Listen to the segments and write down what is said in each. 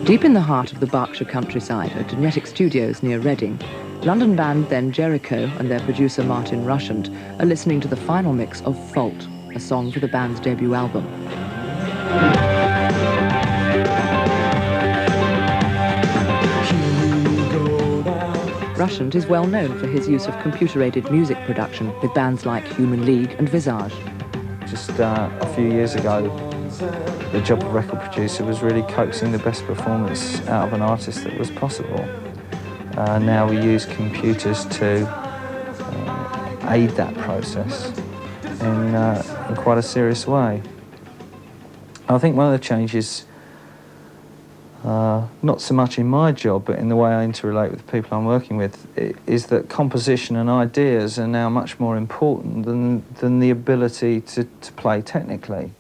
Deep in the heart of the Berkshire countryside at Genetic Studios near Reading, London band Then Jericho and their producer Martin Rushent are listening to the final mix of Fault, a song for the band's debut album. Rushent is well known for his use of computer-aided music production with bands like Human League and Visage. Just a few years ago, the job of record producer was really coaxing the best performance out of an artist that was possible. Now we use computers to aid that process in quite a serious way. I think one of the changes, not so much in my job, but in the way I interrelate with the people I'm working with, is that composition and ideas are now much more important than the ability to play technically.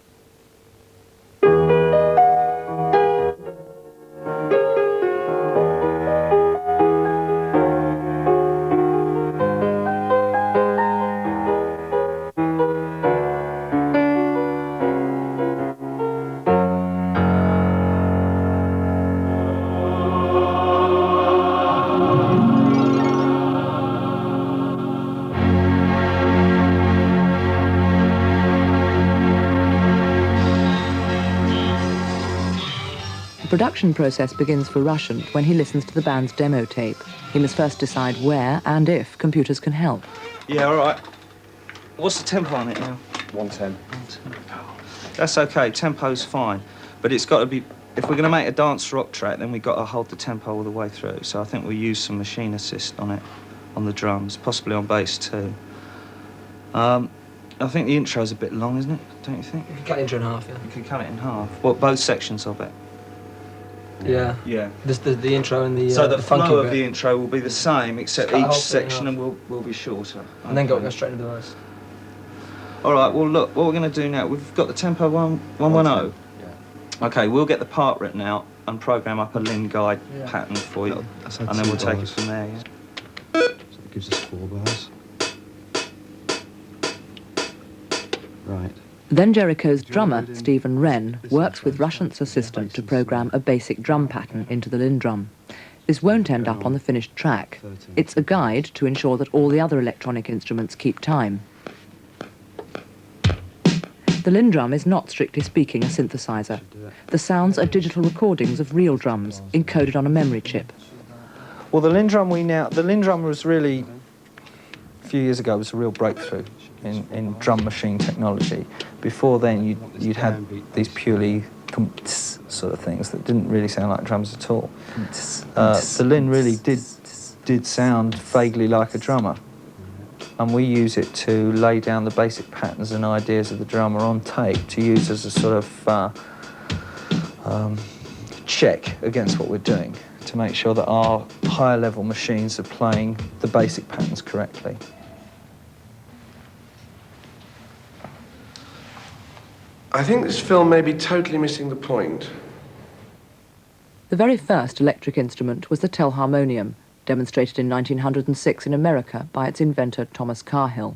The production process begins for Rushent when he listens to the band's demo tape. He must first decide where and if computers can help. Yeah, all right. What's the tempo on it now? 110. 110. That's okay, tempo's fine. But it's got to be, if we're going to make a dance rock track, then we've got to hold the tempo all the way through. So I think we'll use some machine assist on it, on the drums, possibly on bass too. I think the intro's a bit long, isn't it? Don't you think? You can cut the intro in half, yeah. You can cut it in half. What, both sections of it? Yeah. Yeah. The intro and the so the funky flow of bit. the intro will be the same, except cut each the whole thing section in will be shorter. And then go straight into the verse. All right. Well, look. What we're going to do now? We've got the tempo 110. Yeah. Okay. We'll get the part written out and program up a Lin guide pattern for you, and then we'll take it from there. Yeah? So it gives us 4 bars. Right. Then Jericho's drummer, Stephen Wren, works with Rushent's assistant to program a basic drum pattern into the Lin drum. This won't end up on the finished track. It's a guide to ensure that all the other electronic instruments keep time. The Lin drum is not, strictly speaking, a synthesizer. The sounds are digital recordings of real drums, encoded on a memory chip. Well, the Lin drum was really, a few years ago, was a real breakthrough in drum machine technology. Before then, you'd had these purely sort of things that didn't really sound like drums at all. The Lin really did sound vaguely like a drummer, and we use it to lay down the basic patterns and ideas of the drummer on tape to use as a sort of check against what we're doing, to make sure that our higher level machines are playing the basic patterns correctly. I think this film may be totally missing the point. The very first electric instrument was the telharmonium, demonstrated in 1906 in America by its inventor Thomas Cahill.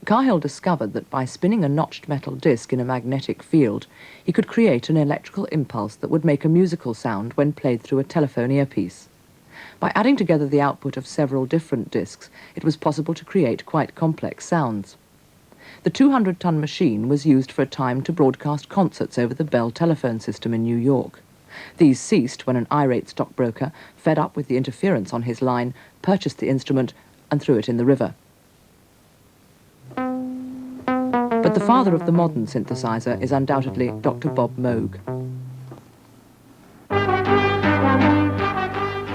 Cahill discovered that by spinning a notched metal disc in a magnetic field, he could create an electrical impulse that would make a musical sound when played through a telephone earpiece. By adding together the output of several different discs, it was possible to create quite complex sounds. The 200-ton machine was used for a time to broadcast concerts over the Bell telephone system in New York. These ceased when an irate stockbroker, fed up with the interference on his line, purchased the instrument and threw it in the river. But the father of the modern synthesizer is undoubtedly Dr. Bob Moog.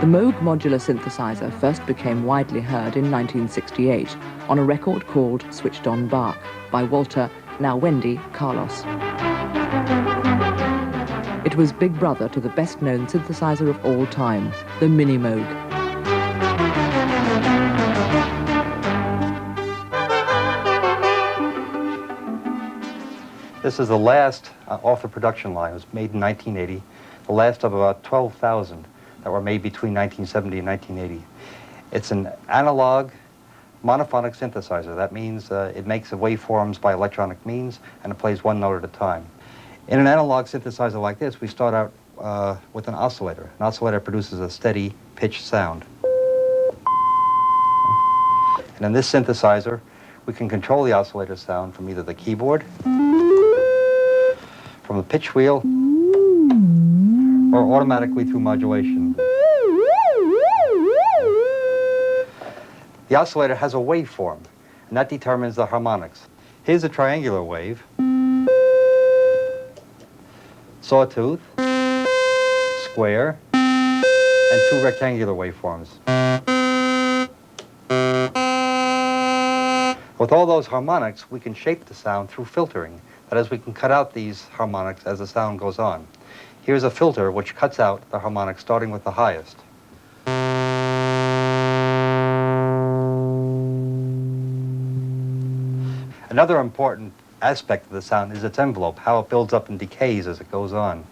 The Moog modular synthesizer first became widely heard in 1968 on a record called Switched On Bach by Walter, now Wendy, Carlos. It was big brother to the best-known synthesizer of all time, the Mini Moog. This is the last off the production line. It was made in 1980, the last of about 12,000 that were made between 1970 and 1980. It's an analog monophonic synthesizer. That means it makes the waveforms by electronic means, and it plays one note at a time. In an analog synthesizer like this, we start out with an oscillator. An oscillator produces a steady pitch sound. And in this synthesizer, we can control the oscillator sound from either the keyboard, from the pitch wheel, or automatically through modulation. The oscillator has a waveform, and that determines the harmonics. Here's a triangular wave, sawtooth, square, and two rectangular waveforms. With all those harmonics, we can shape the sound through filtering. That is, we can cut out these harmonics as the sound goes on. Here's a filter which cuts out the harmonics starting with the highest. Another important aspect of the sound is its envelope, how it builds up and decays as it goes on.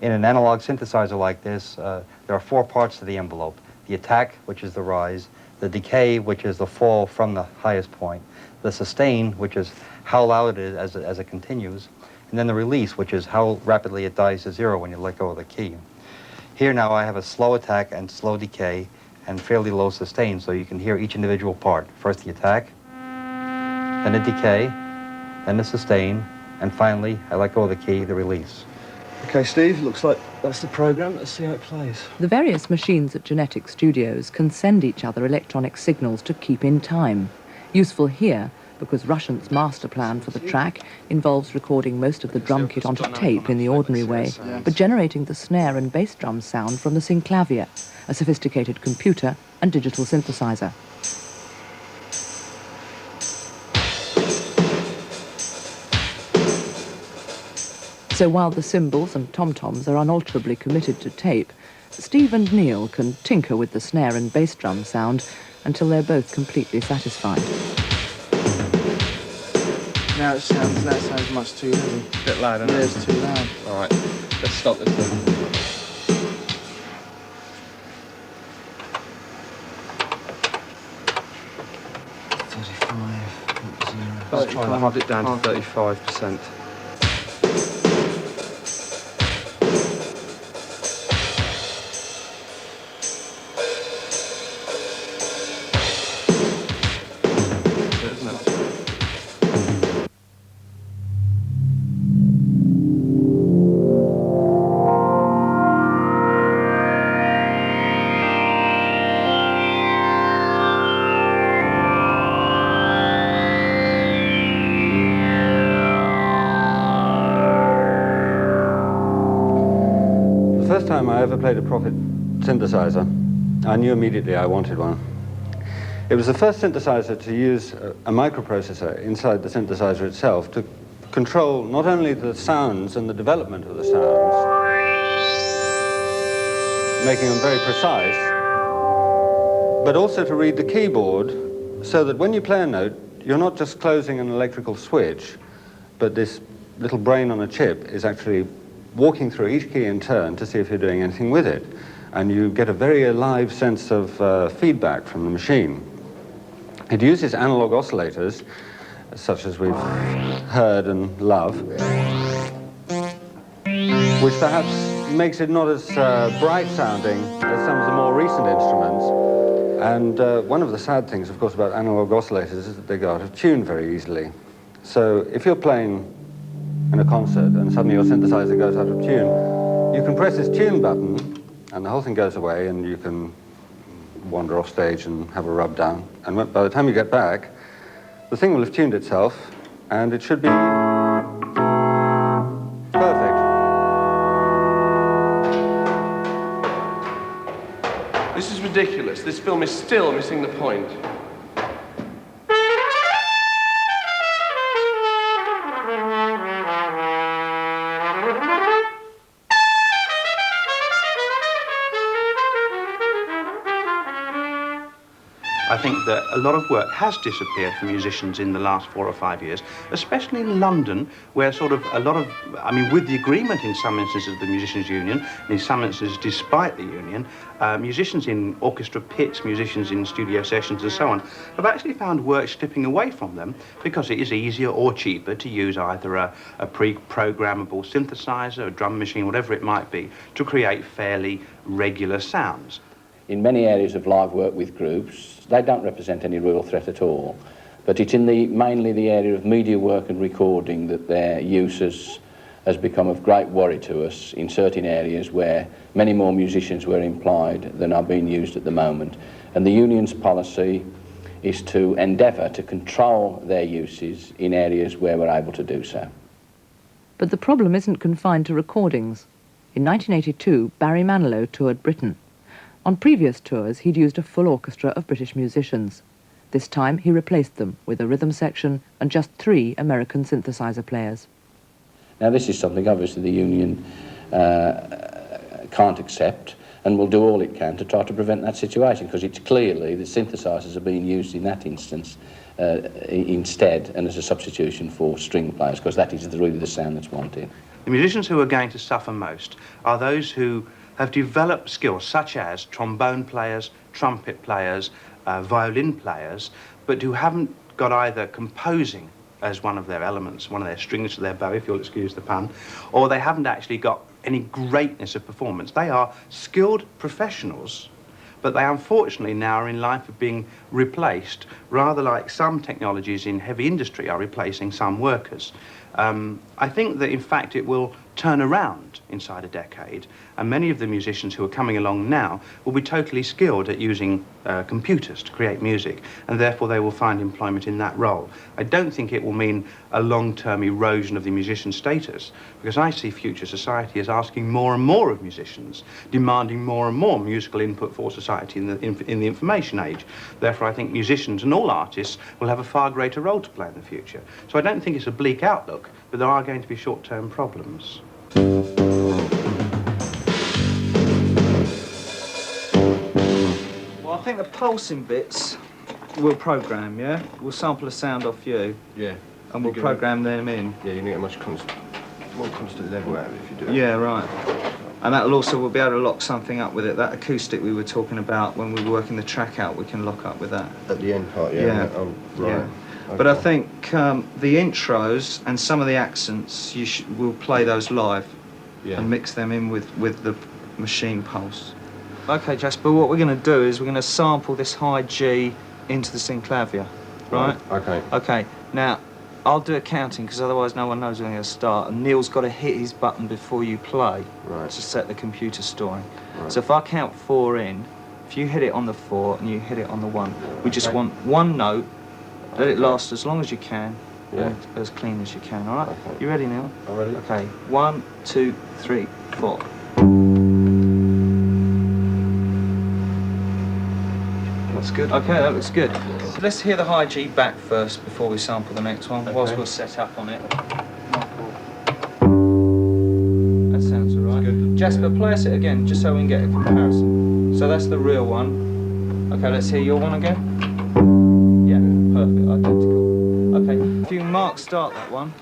In an analog synthesizer like this, there are four parts to the envelope. The attack, which is the rise, the decay, which is the fall from the highest point, the sustain, which is how loud it is as it continues, and then the release, which is how rapidly it dies to zero when you let go of the key. Here now I have a slow attack and slow decay and fairly low sustain, so you can hear each individual part. First the attack, then the decay, then the sustain, and finally, I let go of the key, the release. Okay, Steve, looks like that's the program. Let's see how it plays. The various machines at Genetic Studios can send each other electronic signals to keep in time. Useful here because Rushent's master plan for the track involves recording most of the drum kit onto tape in the ordinary way, but generating the snare and bass drum sound from the synclavier, a sophisticated computer and digital synthesizer. So while the cymbals and tom-toms are unalterably committed to tape, Steve and Neil can tinker with the snare and bass drum sound until they're both completely satisfied. Now it sounds much too heavy. A bit loud, isn't Yeah, it? it's too loud. All right, let's stop this then. Let's try and halve it down to 35%. The first time I ever played a Prophet synthesizer, I knew immediately I wanted one. It was the first synthesizer to use a microprocessor inside the synthesizer itself to control not only the sounds and the development of the sounds, making them very precise, but also to read the keyboard so that when you play a note, you're not just closing an electrical switch, but this little brain on a chip is actually walking through each key in turn to see if you're doing anything with it. And you get a very alive sense of feedback from the machine. It uses analog oscillators, such as we've heard and love, which perhaps makes it not as bright sounding as some of the more recent instruments. And one of the sad things, of course, about analog oscillators is that they go out of tune very easily. So if you're playing in a concert and suddenly your synthesizer goes out of tune, you can press this tune button and the whole thing goes away and you can wander off stage and have a rub down. And by the time you get back, the thing will have tuned itself and it should be perfect. This is ridiculous. This film is still missing the point. I think that a lot of work has disappeared for musicians in the last 4 or 5 years, especially in London, where sort of a lot of, I mean, with the agreement in some instances of the Musicians' Union, and in some instances despite the union, musicians in orchestra pits, musicians in studio sessions and so on, have actually found work slipping away from them because it is easier or cheaper to use either a pre-programmable synthesizer, a drum machine, whatever it might be, to create fairly regular sounds. In many areas of live work with groups, they don't represent any real threat at all. But it's in mainly the area of media work and recording that their use has become of great worry to us in certain areas where many more musicians were employed than are being used at the moment. And the union's policy is to endeavour to control their uses in areas where we're able to do so. But the problem isn't confined to recordings. In 1982, Barry Manilow toured Britain. On previous tours, he'd used a full orchestra of British musicians. This time, he replaced them with a rhythm section and just 3 American synthesizer players. Now, this is something obviously the union can't accept and will do all it can to try to prevent that situation, because it's clearly the synthesizers are being used in that instance instead and as a substitution for string players, because that is really the sound that's wanted. The musicians who are going to suffer most are those who have developed skills such as trombone players, trumpet players, violin players, but who haven't got either composing as one of their elements, one of their strings to their bow, if you'll excuse the pun, or they haven't actually got any greatness of performance. They are skilled professionals, but they unfortunately now are in line for being replaced, rather like some technologies in heavy industry are replacing some workers. I think that in fact it will turn around inside a decade, and many of the musicians who are coming along now will be totally skilled at using computers to create music, and therefore they will find employment in that role. I don't think it will mean a long-term erosion of the musician status, because I see future society as asking more and more of musicians, demanding more and more musical input for society in the information age. Therefore I think musicians and all artists will have a far greater role to play in the future. So I don't think it's a bleak outlook, but there are going to be short-term problems. Well, I think the pulsing bits we'll program, yeah? We'll sample a sound off you. Yeah. And we'll program them in. Yeah, you get a much more constant level out of it if you do it. Yeah, right. And that'll also, we'll be able to lock something up with it. That acoustic we were talking about when we were working the track out, we can lock up with that. At the end part, yeah. Yeah. Oh, right. Yeah. Okay. But I think the intros and some of the accents, we'll play those live and mix them in with the machine pulse. Okay, Jasper, what we're going to do is we're going to sample this high G into the synclavier, right? Okay. Okay, now, I'll do a counting because otherwise no one knows when you're going to start, and Neil's got to hit his button before you play to set the computer storing. Right. So if I count 4 in, if you hit it on the 4 and you hit it on the 1, we just want one note. Let it last as long as you can, and as clean as you can, all right? Okay. You ready, Neil? I'm ready. Okay, 1, 2, 3, 4. That's good. Okay, that looks good. So let's hear the high G back first before we sample the next one, whilst we're set up on it. That sounds all right. Good. Jasper, play us it again, just so we can get a comparison. So that's the real one. Okay, let's hear your one again. Yeah, perfect, identical. Okay, if you Mark start that one.